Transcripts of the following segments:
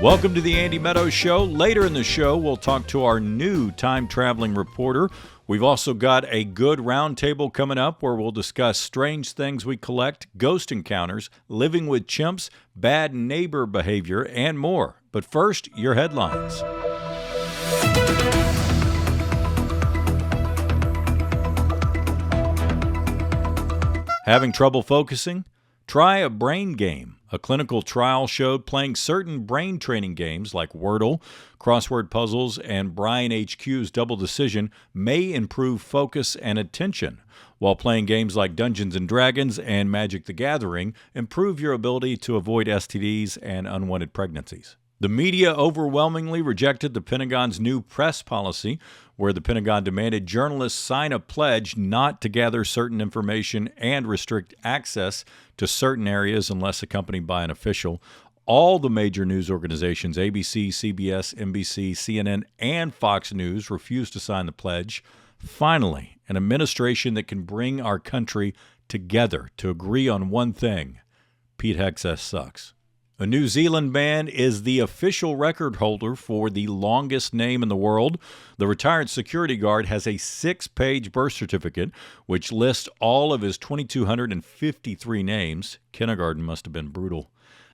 Welcome to the Andy Meadows Show. Later in the show, we'll talk to our new time-traveling reporter. We've also got a good roundtable coming up where we'll discuss strange things we collect, ghost encounters, living with chimps, bad neighbor behavior, and more. But first, your headlines. Having trouble focusing? Try a brain game. A clinical trial showed playing certain brain training games like Wordle, crossword puzzles, and Brian HQ's Double Decision may improve focus and attention, while playing games like Dungeons & Dragons and Magic the Gathering improve your ability to avoid STDs and unwanted pregnancies. The media overwhelmingly rejected the Pentagon's new press policy, where the Pentagon demanded journalists sign a pledge not to gather certain information and restrict access to certain areas unless accompanied by an official. All the major news organizations, ABC, CBS, NBC, CNN, and Fox News, refused to sign the pledge. Finally, an administration that can bring our country together to agree on one thing: Pete Hegseth sucks. A New Zealand man is the official record holder for the longest name in the world. The retired security guard has a 6-page birth certificate, which lists all of his 2,253 names. Kindergarten must have been brutal.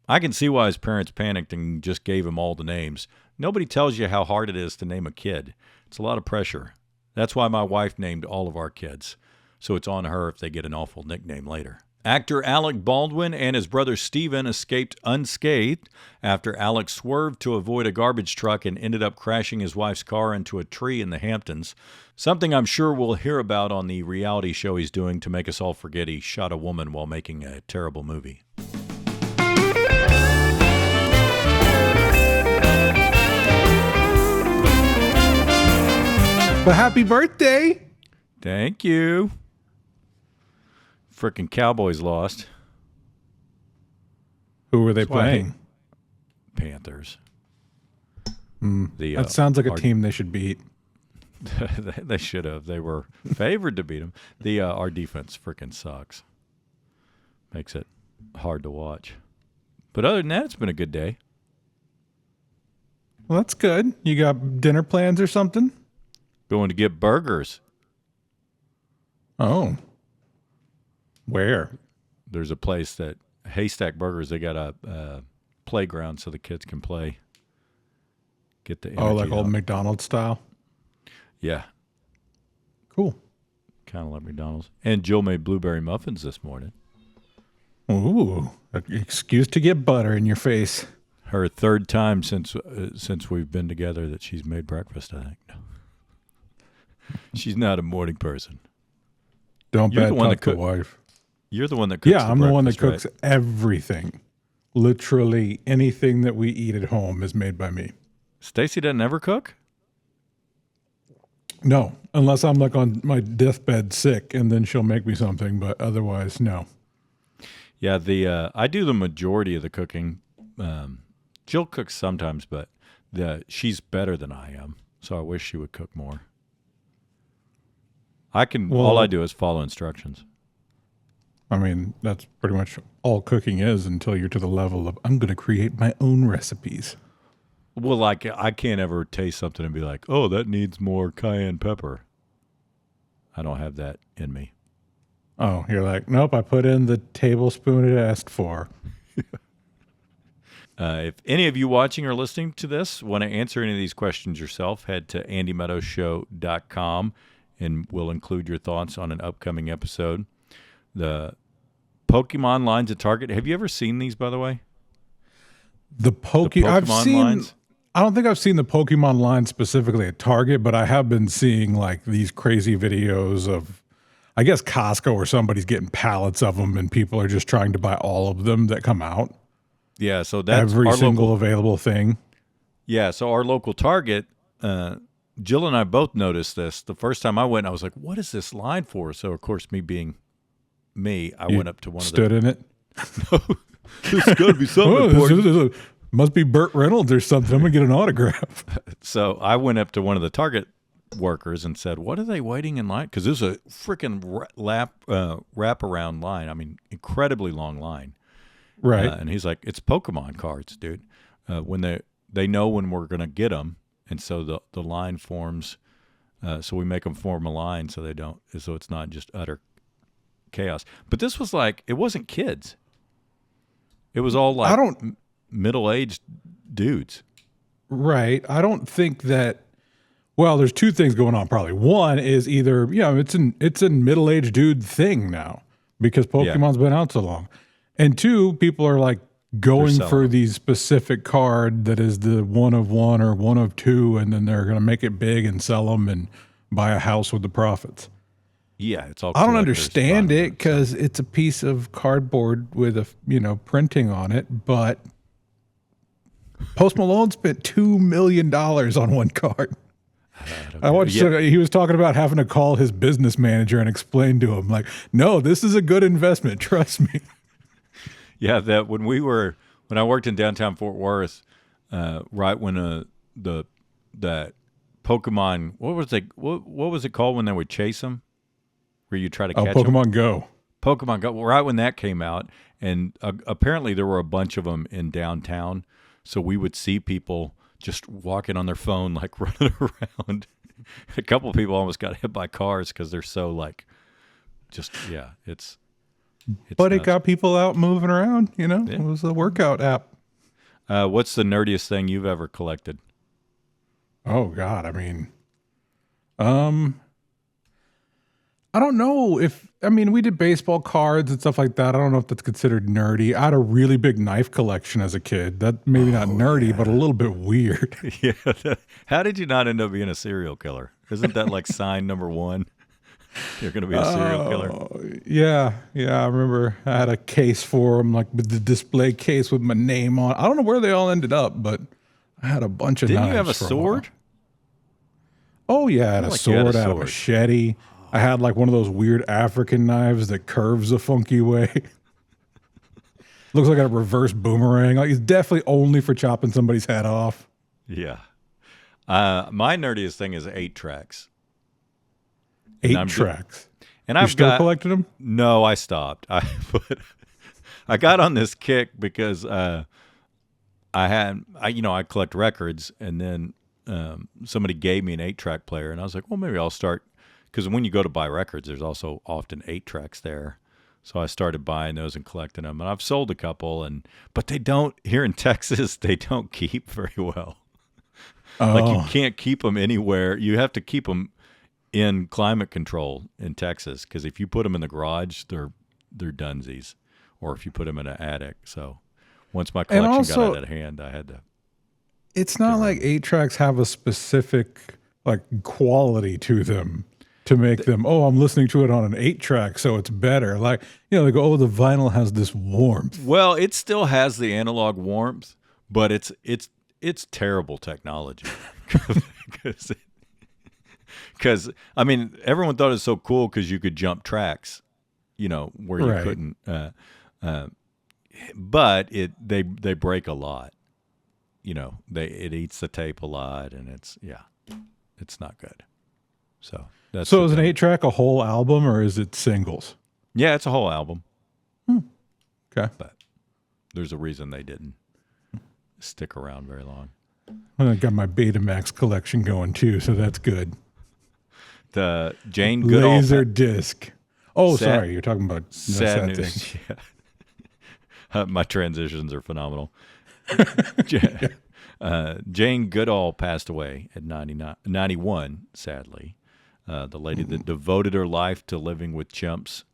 I can see why his parents panicked and just gave him all the names. Nobody tells you how hard it is to name a kid. It's a lot of pressure. That's why my wife named all of our kids. So it's on her if they get an awful nickname later. Actor Alec Baldwin and his brother Steven escaped unscathed after Alec swerved to avoid a garbage truck and ended up crashing his wife's car into a tree in the Hamptons. Something I'm sure we'll hear about on the reality show he's doing to make us all forget he shot a woman while making a terrible movie. But happy birthday! Thank you. Frickin' Cowboys lost. Who were they playing? Panthers. That sounds like a team they should beat. They should have. They were favored to beat them. Our defense frickin' sucks. Makes it hard to watch. But other than that, it's been a good day. Well, that's good. You got dinner plans or something? Going to get burgers. Oh. Where? There's a place that Haystack Burgers. They got a playground so the kids can play. Get the energy like old McDonald's style. Yeah, cool. Kind of like McDonald's. And Jill made blueberry muffins this morning. Ooh, an excuse to get butter in your face. Her third time since we've been together that she's made breakfast. I think. No. She's not a morning person. Don't bad talk the wife. You're the one that cooks. Yeah, I'm the one that cooks right? Everything. Literally anything that we eat at home is made by me. Stacy doesn't ever cook? No, unless I'm like on my deathbed sick, and then she'll make me something. But otherwise, no. Yeah, I do the majority of the cooking. Jill cooks sometimes, but she's better than I am. So I wish she would cook more. All I do is follow instructions. I mean, that's pretty much all cooking is until you're to the level of, I'm going to create my own recipes. Well, like, I can't ever taste something and be like, oh, that needs more cayenne pepper. I don't have that in me. Oh, you're like, nope, I put in the tablespoon it asked for. If any of you watching or listening to this want to answer any of these questions yourself, head to andymeadowsshow.com and we'll include your thoughts on an upcoming episode. The Pokemon lines at Target. Have you ever seen these, by the way? The Pokemon lines? I don't think I've seen the Pokemon line specifically at Target, but I have been seeing like these crazy videos of, I guess, Costco or somebody's getting pallets of them and people are just trying to buy all of them that come out. Yeah, so that's every single available thing. Yeah, so our local Target, Jill and I both noticed this. The first time I went, I was like, what is this line for? So, of course, me being me, I went up to one of them. Stood in it? No, there's got to be something important. Must be Burt Reynolds or something. I'm going to get an autograph. So I went up to one of the Target workers and said, what are they waiting in line? Because there's a freaking wraparound line. I mean, incredibly long line. Right. And he's like, it's Pokemon cards, dude. When they know when we're going to get them, and so the line forms. So we make them form a line so it's not just utter chaos. But this was like, it wasn't kids. It was all like middle-aged dudes. Right. I don't think that. Well, there's two things going on. Probably one is either it's a middle-aged dude thing now because Pokemon's been out so long, and two, people are like going for the specific card that is the one of one or one of two, and then they're going to make it big and sell them and buy a house with the profits. Yeah, it's all. I don't understand it because it's a piece of cardboard with a printing on it, but Post Malone spent $2 million on one card. I watched. He was talking about having to call his business manager and explain to him, like, "No, this is a good investment. Trust me." Yeah, that when I worked in downtown Fort Worth, right when that Pokemon, what was it called when they would chase them, where you try to catch them? Pokemon Go. Pokemon Go. Right when that came out, and apparently there were a bunch of them in downtown, so we would see people just walking on their phone, like running around. A couple of people almost got hit by cars because they're so like, it's but nuts. It got people out moving around, It was a workout app. What's the nerdiest thing you've ever collected? Oh God. I mean, I don't know we did baseball cards and stuff like that. I don't know if that's considered nerdy. I had a really big knife collection as a kid. That maybe not nerdy, but a little bit weird. Yeah. How did you not end up being a serial killer? Isn't that like sign number one? You're going to be a serial killer. Yeah. I remember I had a case for them, like with the display case with my name on. I don't know where they all ended up, but I had a bunch of knives. Didn't you have a sword? Oh yeah, I had a sword. I had a machete. I had like one of those weird African knives that curves a funky way. Looks like a reverse boomerang. Like it's definitely only for chopping somebody's head off. Yeah. My nerdiest thing is 8-tracks. 8-tracks. And I've still collected them? No, I stopped. I got on this kick because I collect records, and then somebody gave me an 8-track player, and I was like, well, maybe I'll start. Because when you go to buy records, there's also often 8-tracks there. So I started buying those and collecting them. And I've sold a couple, but they don't, here in Texas, they don't keep very well. Like you can't keep them anywhere. You have to keep them in climate control in Texas. Because if you put them in the garage, they're dunsies. Or if you put them in an attic. So once my collection got out of hand, I had to. It's not like 8-tracks have a specific like quality to them. To make them, I'm listening to it on an 8-track, so it's better. Like, they go, the vinyl has this warmth. Well, it still has the analog warmth, but it's terrible technology. Because everyone thought it was so cool because you could jump tracks, where you couldn't. But they break a lot. It eats the tape a lot, and it's not good. So is an 8-track a whole album or is it singles? Yeah, it's a whole album. Okay. But there's a reason they didn't stick around very long. I got my Betamax collection going too, so that's good. The Jane Goodall laser disc. Oh, sorry, you're talking about sad news. Yeah. My transitions are phenomenal. Jane Goodall passed away at 91, sadly. The lady that devoted her life to living with chimps.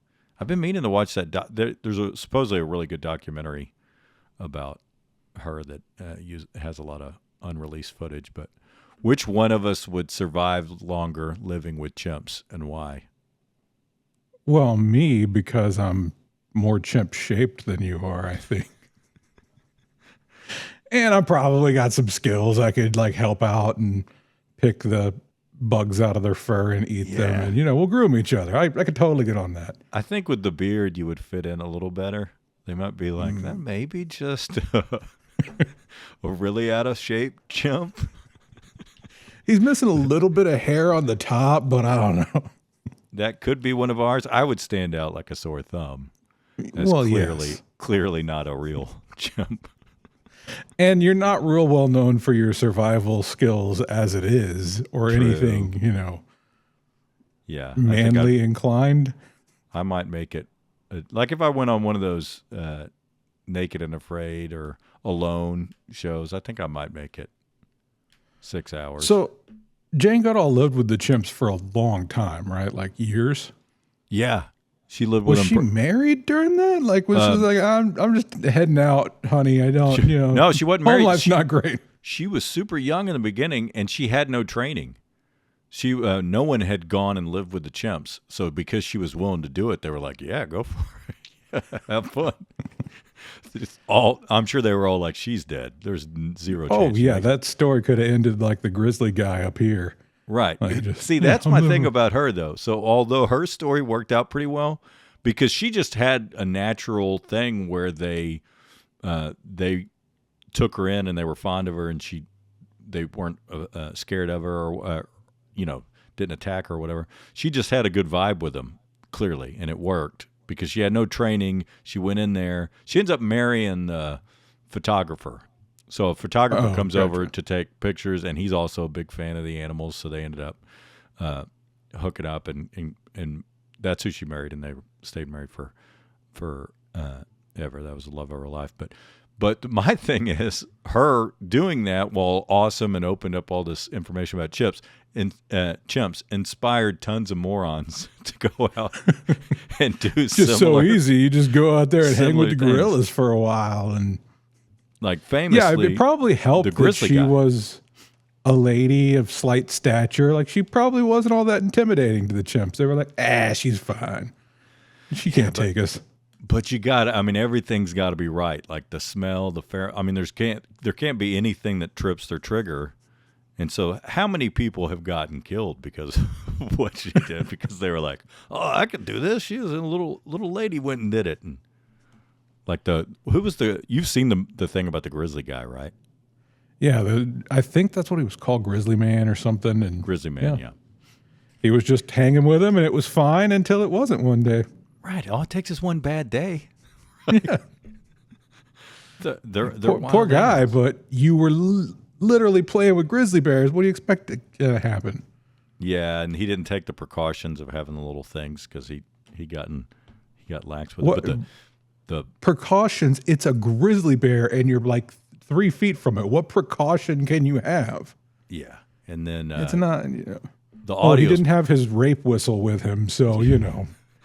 I've been meaning to watch that. There's supposedly a really good documentary about her that has a lot of unreleased footage. But which one of us would survive longer living with chimps, and why? Well, me, because I'm more chimp-shaped than you are, I think. And I probably got some skills. I could like help out and pick the bugs out of their fur and eat them. And, we'll groom each other. I could totally get on that. I think with the beard, you would fit in a little better. They might be like, that may be just a really out of shape chimp. He's missing a little bit of hair on the top, but I don't know. That could be one of ours. I would stand out like a sore thumb. That's clearly not a real chimp. And you're not real well known for your survival skills as it is, or True. anything, Yeah. manly inclined. I might make it. Like if I went on one of those Naked and Afraid or Alone shows, I think I might make it 6 hours. So Jane Goodall lived with the chimps for a long time, right? Like years. Yeah. She lived with Was them. she married during that? Like, was she like, I'm just heading out, honey. I don't, No, she wasn't married. Home life's not great. She was super young in the beginning, and she had no training. She no one had gone and lived with the chimps, so because she was willing to do it, they were like, "Yeah, go for it, have fun." I'm sure they were all like, "She's dead." There's zero chance. Oh yeah, that story could have ended like the grizzly guy up here. Right. Like See, that's my thing about her, though. So although her story worked out pretty well, because she just had a natural thing where they took her in and they were fond of her, and they weren't scared of her or didn't attack her or whatever. She just had a good vibe with them, clearly, and it worked because she had no training. She went in there. She ends up marrying the photographer. So a photographer comes over to take pictures, and he's also a big fan of the animals. So they ended up hooking up, and that's who she married, and they stayed married for ever. That was the love of her life. But my thing is her doing that while awesome and opened up all this information about chimps inspired tons of morons to go out and do just so easy. You just go out there and hang with the gorillas for a while, and like famously, it probably helped that she was a lady of slight stature. Like she probably wasn't all that intimidating to the chimps. They were like, she's fine. She can't take us. But everything's got to be right. Like the smell, the fair. There can't be anything that trips their trigger. And so, how many people have gotten killed because of what she did? Because they were like, "Oh, I could do this." She was a little lady went and did it. And like you've seen the thing about the grizzly guy, right? Yeah, I think that's what he was called, Grizzly Man or something. And Grizzly Man, yeah. He was just hanging with him, and it was fine until it wasn't one day. Right. All it takes is one bad day. Right? Yeah. Poor guy, but you were literally playing with grizzly bears. What do you expect to happen? Yeah, and he didn't take the precautions of having the little things because he got lax with it. But the precautions, it's a grizzly bear, and you're like 3 feet from it. What precaution can you have? Yeah, and then it's not. The audio. He didn't have his rape whistle with him, so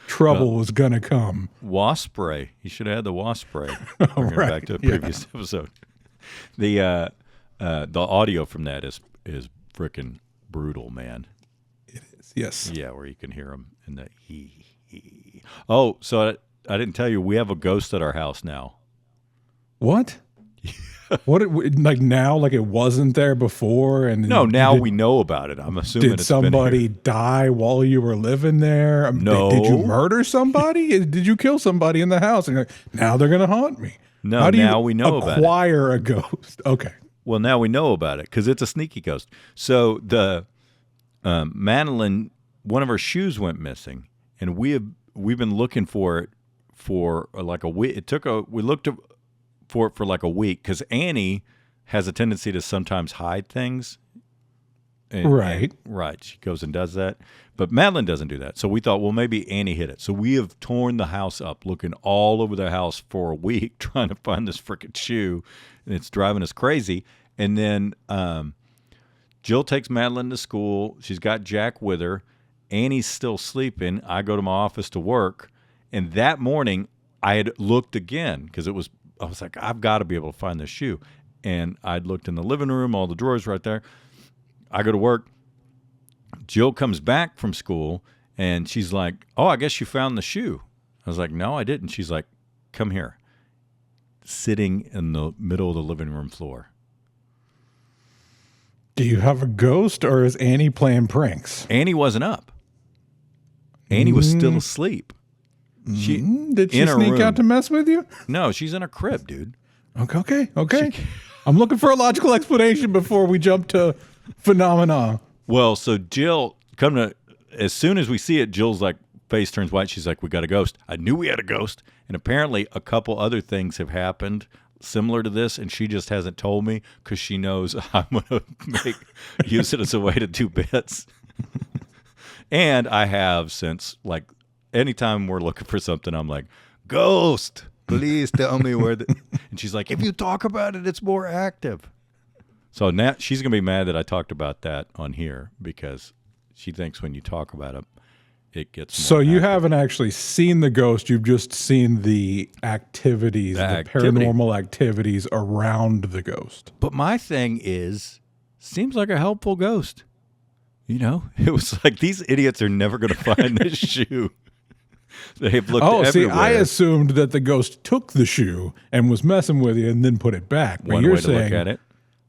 trouble was gonna come. Wasp spray. He should have had the wasp spray. Bringing it back to a previous episode. The audio from that is freaking brutal, man. It is. Yes. Yeah, where you can hear him in the he. Oh, so I didn't tell you we have a ghost at our house now. What? What? Like now? Like it wasn't there before? And no, now we know about it. I'm assuming. Did somebody die while you were living there? No. Did you murder somebody? Did you kill somebody in the house? And now they're going to haunt me. No, how do now we know about it. Acquire a ghost. Okay. Well, now we know about it because it's a sneaky ghost. So the Madeline, one of her shoes went missing, and we've been looking for it for like a week. We looked for it for like a week because Annie has a tendency to sometimes hide things. Right. Right. She goes and does that. But Madeline doesn't do that. So we thought, well, maybe Annie hid it. So we have torn the house up, looking all over the house for a week, trying to find this freaking shoe. And it's driving us crazy. And then Jill takes Madeline to school. She's got Jack with her. Annie's still sleeping. I go to my office to work. And that morning, I had looked again because I was like, I've got to be able to find this shoe. And I'd looked in the living room, all the drawers right there. I go to work. Jill comes back from school, and she's like, oh, I guess you found the shoe. I was like, no, I didn't. She's like, come here. Sitting in the middle of the living room floor. Do you have a ghost, or is Annie playing pranks? Annie wasn't up. Annie was still asleep. Did she sneak out to mess with you? No, she's in her crib, dude. Okay. I'm looking for a logical explanation before we jump to phenomena. Well, so Jill, as soon as we see it, Jill's like, face turns white. She's like, we got a ghost. I knew we had a ghost. And apparently a couple other things have happened, similar to this, and she just hasn't told me because she knows I'm going to use it as a way to do bits. And I have since, like, anytime we're looking for something, I'm like, ghost, please tell me where the... And she's like, if you talk about it, it's more active. So now she's going to be mad that I talked about that on here because she thinks when you talk about it, it gets more So you active. haven't actually seen the ghost. You've just seen the activities, the paranormal activities around the ghost. But my thing is, seems like a helpful ghost. You know, it was like these idiots are never going to find this shoe. They've looked everywhere. See, I assumed that the ghost took the shoe and was messing with you and then put it back. But One you're way to look at it.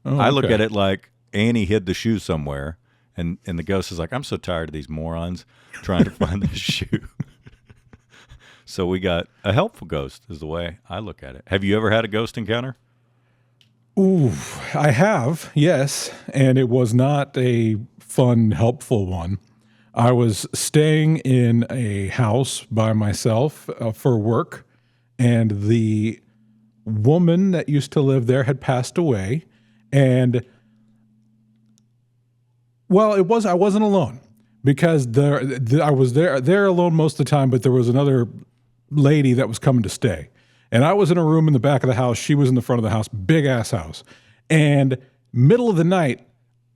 Oh, I look okay. at it like Annie hid the shoe somewhere, and the ghost is like, I'm so tired of these morons trying to find this shoe. So we got a helpful ghost is the way I look at it. Have you ever had a ghost encounter? Ooh, I have, yes, and it was not a fun, helpful one. I was staying in a house by myself for work, and the woman that used to live there had passed away, and well, I wasn't alone because I was there alone most of the time, but there was another lady that was coming to stay. And I was in a room in the back of the house. She was in the front of the house, big ass house. And middle of the night,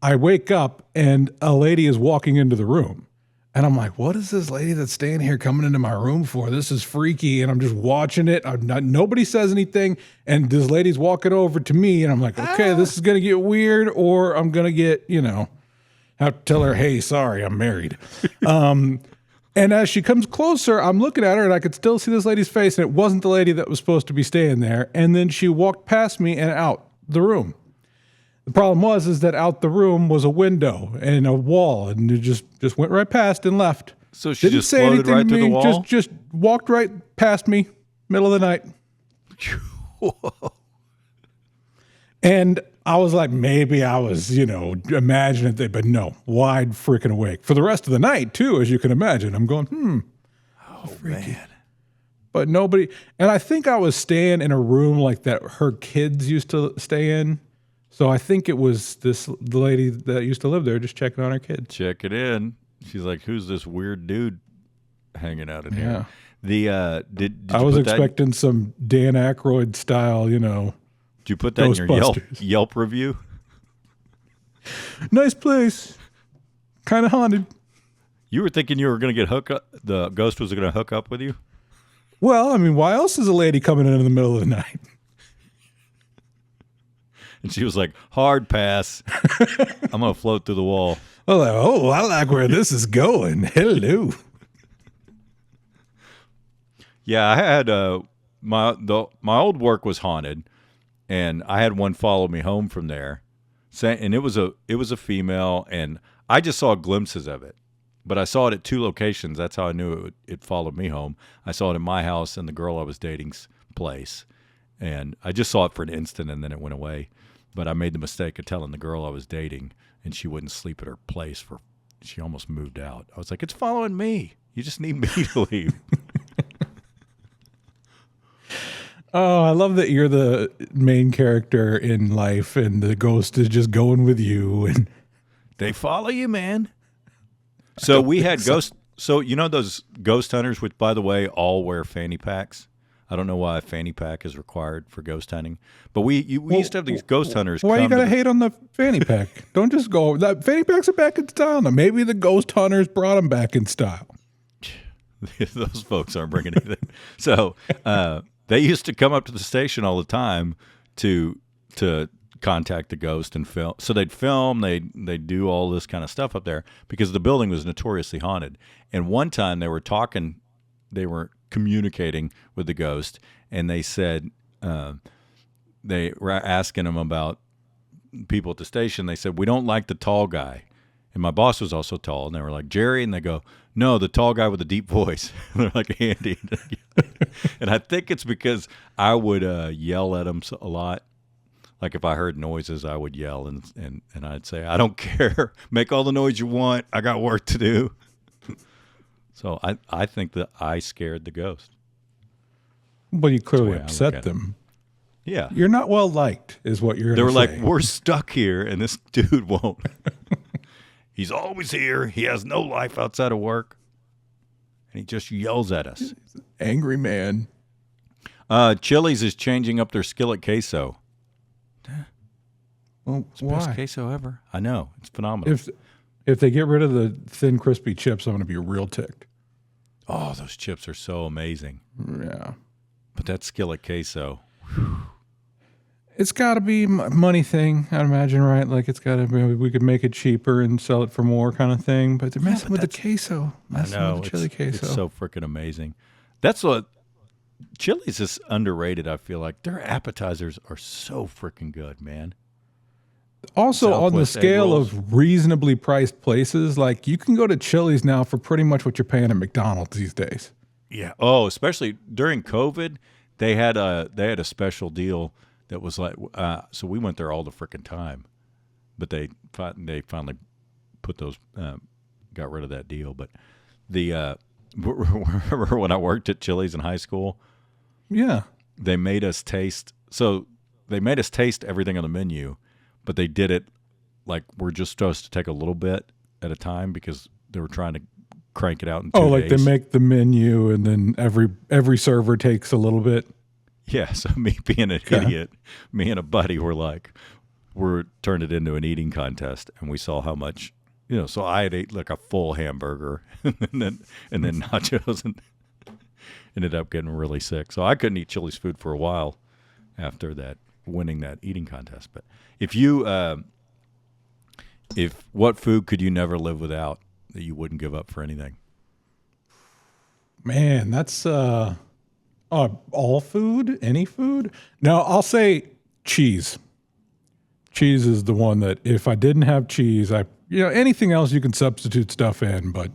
I wake up and a lady is walking into the room. And I'm like, what is this lady that's staying here coming into my room for? This is freaky. And I'm just watching it. Nobody says anything. And this lady's walking over to me. And I'm like, okay, this is going to get weird, or I'm going to get, have to tell her, hey, sorry, I'm married. And as she comes closer, I'm looking at her and I could still see this lady's face, and it wasn't the lady that was supposed to be staying there. And then she walked past me and out the room. The problem is that out the room was a window and a wall, and it just went right past and left. So she just floated right through the wall? Just walked right past me, middle of the night. And I was like, maybe I was, imagining that, but no, wide freaking awake. For the rest of the night, too, as you can imagine. I'm going, Oh, man. But nobody, and I think I was staying in a room like that her kids used to stay in. So I think it was the lady that used to live there just checking on her kids. Check it in. She's like, who's this weird dude hanging out in here? Did I was expecting some Dan Aykroyd style, Did you put that in your Yelp review? Nice place. Kind of haunted. You were thinking you were going to get hooked up? The ghost was going to hook up with you? Well, I mean, why else is a lady coming in the middle of the night? And she was like, hard pass. I'm going to float through the wall. Well, I like where this is going. Hello. Yeah, I had my old work was haunted, and I had one follow me home from there. And it was a female, and I just saw glimpses of it. But I saw it at 2 locations. That's how I knew it followed me home. I saw it in my house and the girl I was dating's place. And I just saw it for an instant, and then it went away. But I made the mistake of telling the girl I was dating, and she wouldn't sleep at her place she almost moved out. I was like, it's following me. You just need me to leave. Oh, I love that you're the main character in life, and the ghost is just going with you. And they follow you, man. So we had ghosts. So you know those ghost hunters, which, by the way, all wear fanny packs? I don't know why a fanny pack is required for ghost hunting, but we used to have these ghost hunters. Why you gotta hate on the fanny pack? Don't just go. That fanny packs are back in style now. Maybe the ghost hunters brought them back in style. Those folks aren't bringing anything. So they used to come up to the station all the time to contact the ghost and film. So they'd film, they'd do all this kind of stuff up there because the building was notoriously haunted. And one time they were communicating with the ghost, and they said they were asking him about people at the station. They said, we don't like the tall guy. And my boss was also tall, and they were like, Jerry, and they go, no, the tall guy with the deep voice. They're like, Andy. And I think it's because I would yell at him a lot. Like if I heard noises, I would yell, and I'd say, I don't care. Make all the noise you want. I got work to do. So I think that I scared the ghost. Well, you clearly upset them. Yeah. You're not well liked, is what you're They going were to say. like, we're stuck here, and this dude won't. He's always here. He has no life outside of work. And he just yells at us. Angry man. Chili's is changing up their skillet queso. Well, It's the best queso ever. I know. It's phenomenal. If they get rid of the thin, crispy chips, I'm going to be real ticked. Oh, those chips are so amazing. Yeah. But that skillet queso. It's got to be a money thing, I'd imagine, right? Like it's got to be, we could make it cheaper and sell it for more kind of thing. But they're messing with the queso. Messing with the chili queso. It's so freaking amazing. That's what Chili's is underrated, I feel like. Their appetizers are so freaking good, man. Also, on the Southwest scale egg rolls. of reasonably priced places, like you can go to Chili's now for pretty much what you're paying at McDonald's these days. Yeah. Oh, especially during COVID, they had a special deal that was like, so we went there all the freaking time, but they finally put those, got rid of that deal. But remember when I worked at Chili's in high school? Yeah. They made us taste everything on the menu, but they did it like we're just supposed to take a little bit at a time because they were trying to crank it out in 2 days. Like they make the menu and then every server takes a little bit. Yeah, so me being an idiot, me and a buddy we're turned it into an eating contest, and we saw how much, so I had ate like a full hamburger and then nachos and ended up getting really sick. So I couldn't eat Chili's food for a while after that, winning that eating contest. But what food could you never live without that you wouldn't give up for anything? Man, that's all food, any food. No, I'll say cheese. Cheese is the one that if I didn't have cheese, anything else you can substitute stuff in, but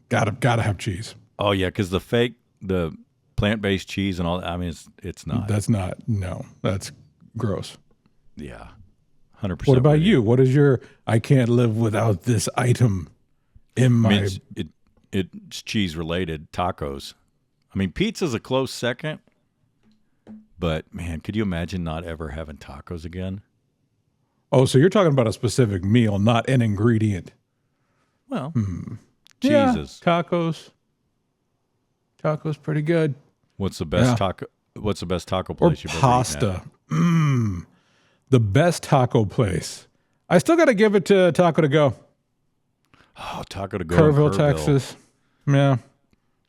gotta have cheese. Oh yeah, because the plant-based cheese and all that. I mean, it's not. That's gross. Yeah, 100%. What about you? What is your? I can't live without this item in my. It's cheese related. Tacos. I mean, pizza's a close second, but man, could you imagine not ever having tacos again? Oh, so you're talking about a specific meal, not an ingredient. Well, Yeah, cheeses. tacos. Tacos pretty good. What's the best taco? What's the best taco Or place you've ever pasta. The best taco place. I still got to give it to Taco to Go. Oh, Taco to Go. Kerrville, Texas. Yeah.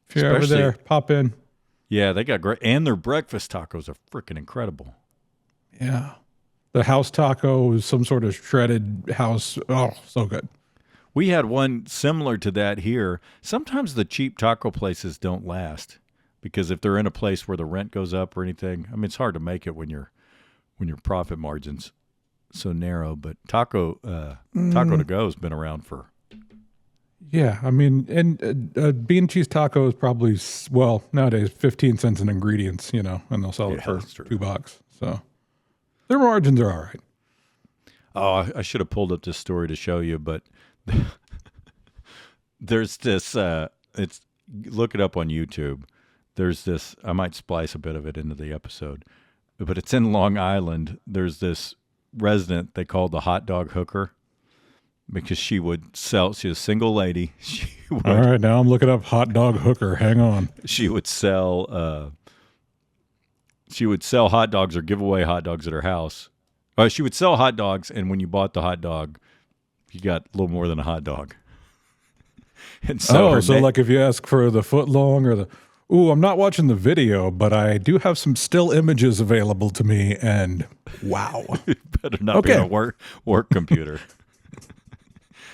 If you're ever there, pop in. Yeah, they got great, and their breakfast tacos are freaking incredible. Yeah. The house taco is some sort of shredded house. Oh, so good. We had one similar to that here. Sometimes the cheap taco places don't last because if they're in a place where the rent goes up or anything, I mean, it's hard to make it when your profit margin's so narrow. But Taco to Go has been around for. Yeah, I mean, and bean cheese taco is probably, nowadays 15 cents in ingredients, and they'll sell it for $2. So their margins are all right. Oh, I should have pulled up this story to show you, but there's this. Look it up on YouTube. There's this. I might splice a bit of it into the episode, but it's in Long Island. There's this resident they called the hot dog hooker. Because she would sell, she's a single lady. All right, now I'm looking up hot dog hooker. Hang on. She would sell hot dogs or give away hot dogs at her house. She would sell hot dogs, and when you bought the hot dog, you got a little more than a hot dog. And so like if you ask for the foot long or I'm not watching the video, but I do have some still images available to me, and wow. Better not be on a work computer.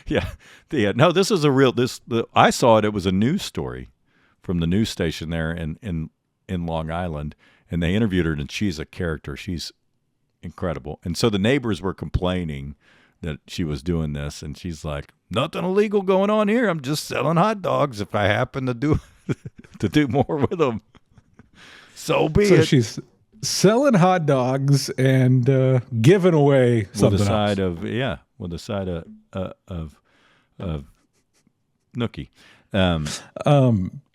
Yeah. No, this is a real. I saw it. It was a news story from the news station there in Long Island, and they interviewed her, and she's a character. She's incredible. And so the neighbors were complaining that she was doing this, and she's like, "Nothing illegal going on here. I'm just selling hot dogs. If I happen to do more with them, so be it." So she's selling hot dogs and giving away something with a side else. with a side of nookie. Is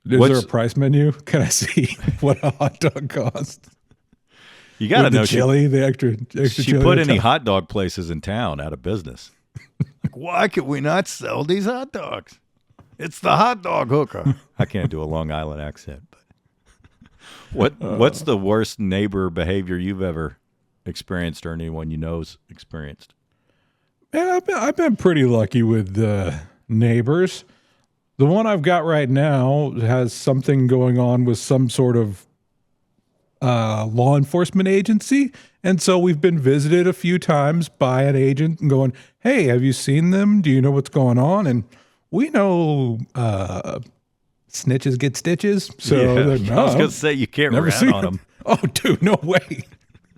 there a price menu? Can I see what a hot dog costs? You got to know chili, the extra she chili. put any hot dog places in town out of business. Like, why could we not sell these hot dogs? It's the hot dog hooker. I can't do a Long Island accent. But what's the worst neighbor behavior you've ever experienced or anyone you know's experienced? Yeah, I've been pretty lucky with neighbors. The one I've got right now has something going on with some sort of law enforcement agency. And so we've been visited a few times by an agent and going, hey, have you seen them? Do you know what's going on? And we know snitches get stitches. So yeah, I was going to say, you can't rat on them. Oh, dude, no way.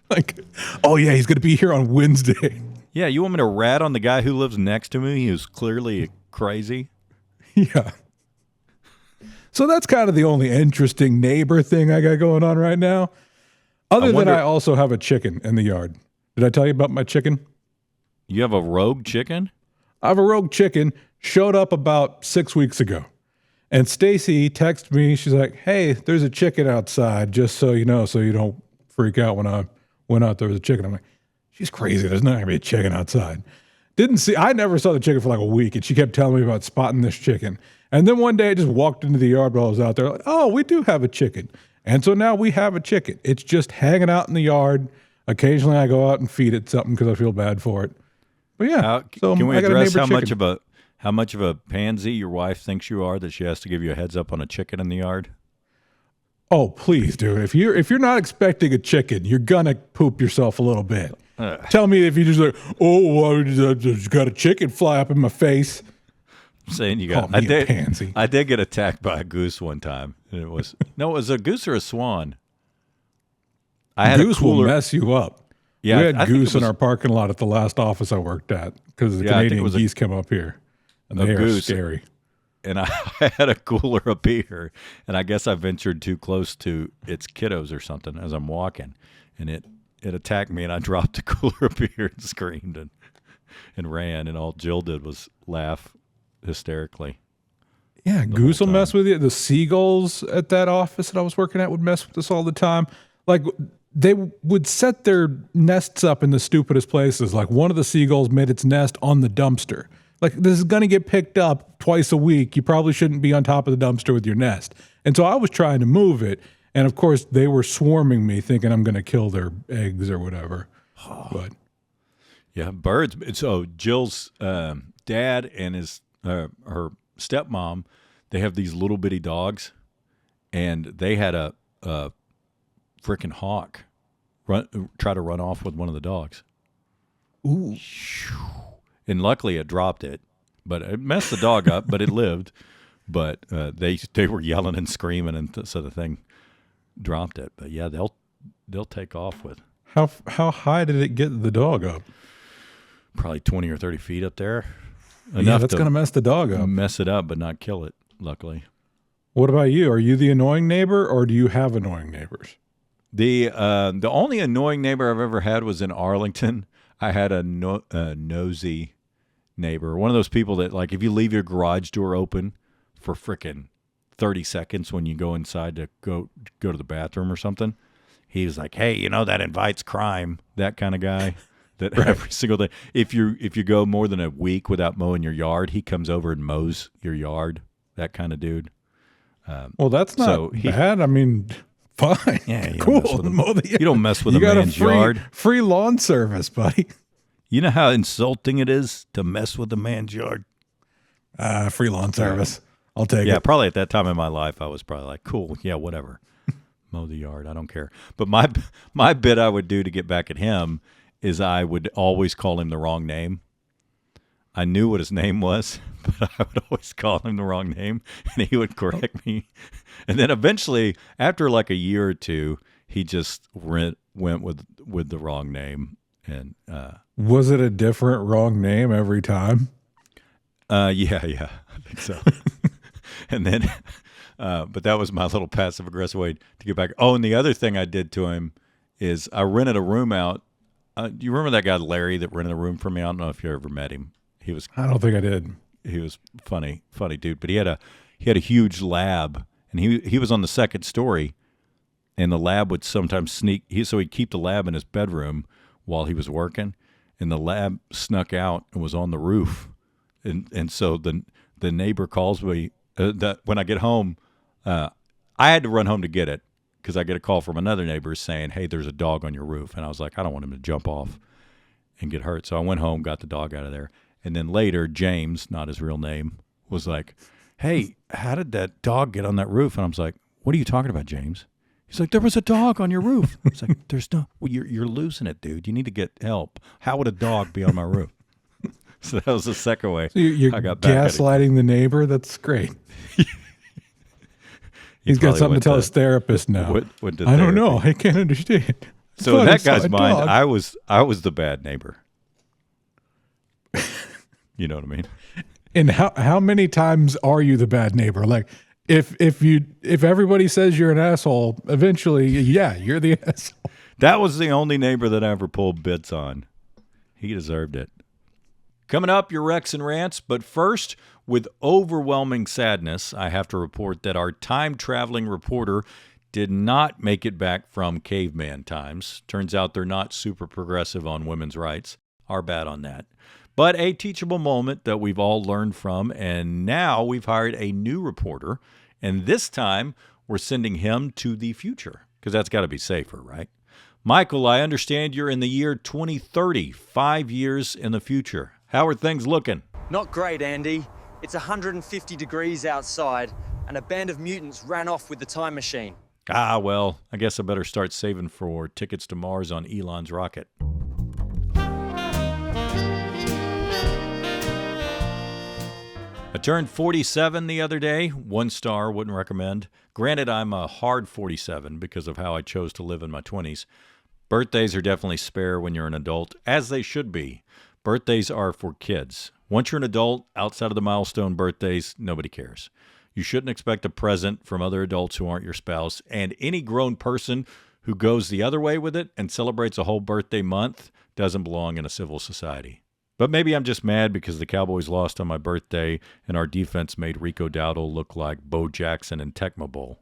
Like, oh, yeah, he's going to be here on Wednesday. Yeah, you want me to rat on the guy who lives next to me who's clearly crazy? Yeah. So that's kind of the only interesting neighbor thing I got going on right now. Other than I also have a chicken in the yard. Did I tell you about my chicken? You have a rogue chicken? I have a rogue chicken. Showed up about 6 weeks ago. And Stacy texted me. She's like, hey, there's a chicken outside, just so you know, so you don't freak out when I went out there was a chicken. I'm like, she's crazy. There's not going to be a chicken outside. I never saw the chicken for like a week, and she kept telling me about spotting this chicken. And then one day I just walked into the yard while I was out there, like, oh, we do have a chicken. And so now we have a chicken. It's just hanging out in the yard. Occasionally I go out and feed it something because I feel bad for it. But yeah. So can we address how much of a pansy your wife thinks you are that she has to give you a heads up on a chicken in the yard? Oh, please, dude. If you're not expecting a chicken, you're gonna poop yourself a little bit. Tell me if you just like, oh, I just got a chicken fly up in my face. I'm saying you got. Pansy. I did get attacked by a goose one time, and it was a goose or a swan. Goose will mess you up. Yeah, we had goose in our parking lot at the last office I worked at because the Canadian geese came up here, and they are scary. And I had a cooler of beer, and I guess I ventured too close to its kiddos or something as I'm walking, and it attacked me, and I dropped a cooler of beer and screamed and ran, and all Jill did was laugh hysterically. Yeah, goose will mess with you. The seagulls at that office that I was working at would mess with us all the time. Like, they would set their nests up in the stupidest places. Like, one of the seagulls made its nest on the dumpster. Like, this is going to get picked up twice a week. You probably shouldn't be on top of the dumpster with your nest. And so I was trying to move it. And, of course, they were swarming me thinking I'm going to kill their eggs or whatever. But yeah, birds. So Jill's dad and her stepmom, they have these little bitty dogs. And they had a freaking hawk try to run off with one of the dogs. Ooh. And luckily it dropped it, but it messed the dog up, but it lived. But they were yelling and screaming, and so the thing dropped it. But yeah, they'll take off with. How high did it get the dog up? Probably 20 or 30 feet up there. Yeah, that's going to mess the dog up. Mess it up, but not kill it, luckily. What about you? Are you the annoying neighbor, or do you have annoying neighbors? The only annoying neighbor I've ever had was in Arlington. I had a nosy neighbor, one of those people that, like, if you leave your garage door open for frickin' 30 seconds when you go inside to go to the bathroom or something, he was like, hey, that invites crime, that kind of guy. That right. Every single day, if you go more than a week without mowing your yard, he comes over and mows your yard, that kind of dude. Well, that's not bad. I mean, fine. Yeah, cool. You don't mess with a man's yard. Free lawn service, buddy. You know how insulting it is to mess with a man's yard? Free lawn service. I'll take it. Yeah, probably at that time in my life, I was probably like, cool, yeah, whatever. Mow the yard. I don't care. But my bit I would do to get back at him is I would always call him the wrong name. I knew what his name was, but I would always call him the wrong name, and he would correct me. And then eventually, after like a year or two, he just went with the wrong name. And was it a different wrong name every time? Yeah, I think so. And then, but that was my little passive aggressive way to get back. Oh, and the other thing I did to him is I rented a room out. Do you remember that guy Larry that rented a room for me? I don't know if you ever met him. I don't think I did. He was funny dude. But he had a huge lab, and he was on the second story, and the lab would sometimes sneak. So he'd keep the lab in his bedroom while he was working, and the lab snuck out and was on the roof. And so the neighbor calls me that when I get home, I had to run home to get it because I get a call from another neighbor saying, "Hey, there's a dog on your roof," and I was like, I don't want him to jump off and get hurt. So I went home, got the dog out of there, and then later James, not his real name, was like, "Hey, how did that dog get on that roof?" And I was like, "What are you talking about, James?" He's like, "There was a dog on your roof." It's like, "There's no, well, you're losing it, dude. You need to get help. How would a dog be on my roof?" So that was the second way So you're I got back gaslighting the neighbor? That's great. He's got something to tell his therapist now. I don't know. I can't understand. So in that guy's mind, I was the bad neighbor. You know what I mean? And how many times are you the bad neighbor? Like if everybody says you're an asshole, eventually, yeah, you're the asshole. That was the only neighbor that I ever pulled bits on. He deserved it. Coming up, your Rex and Rants. But first, with overwhelming sadness, I have to report that our time-traveling reporter did not make it back from caveman times. Turns out they're not super progressive on women's rights. Our bad on that. But a teachable moment that we've all learned from, and now we've hired a new reporter, and this time we're sending him to the future, because that's got to be safer, right? Michael, I understand you're in the year 2030, 5 years in the future. How are things looking? Not great, Andy. It's 150 degrees outside, and a band of mutants ran off with the time machine. Ah, well, I guess I better start saving for tickets to Mars on Elon's rocket. I turned 47 the other day. 1 star, wouldn't recommend. Granted, I'm a hard 47 because of how I chose to live in my 20s. Birthdays are definitely spare when you're an adult, as they should be. Birthdays are for kids. Once you're an adult, outside of the milestone birthdays, nobody cares. You shouldn't expect a present from other adults who aren't your spouse, and any grown person who goes the other way with it and celebrates a whole birthday month doesn't belong in a civil society. But maybe I'm just mad because the Cowboys lost on my birthday and our defense made Rico Dowdle look like Bo Jackson in Tecmo Bowl.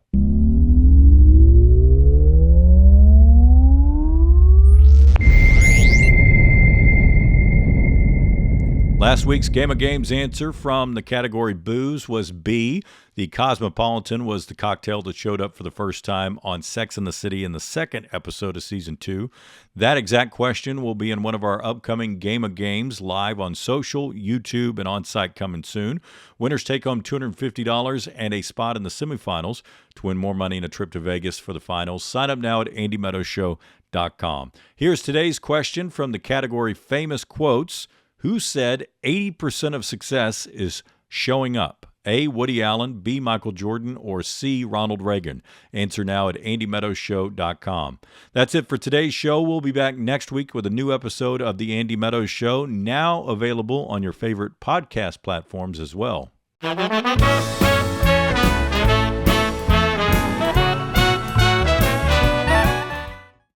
Last week's Game of Games answer from the category booze was B. The Cosmopolitan was the cocktail that showed up for the first time on Sex and the City in the second episode of Season 2. That exact question will be in one of our upcoming Game of Games live on social, YouTube, and on-site coming soon. Winners take home $250 and a spot in the semifinals to win more money and a trip to Vegas for the finals. Sign up now at AndyMeadowsShow.com. Here's today's question from the category Famous Quotes. Who said 80% of success is showing up? A, Woody Allen, B, Michael Jordan, or C, Ronald Reagan? Answer now at AndyMeadowsShow.com. That's it for today's show. We'll be back next week with a new episode of The Andy Meadows Show, now available on your favorite podcast platforms as well.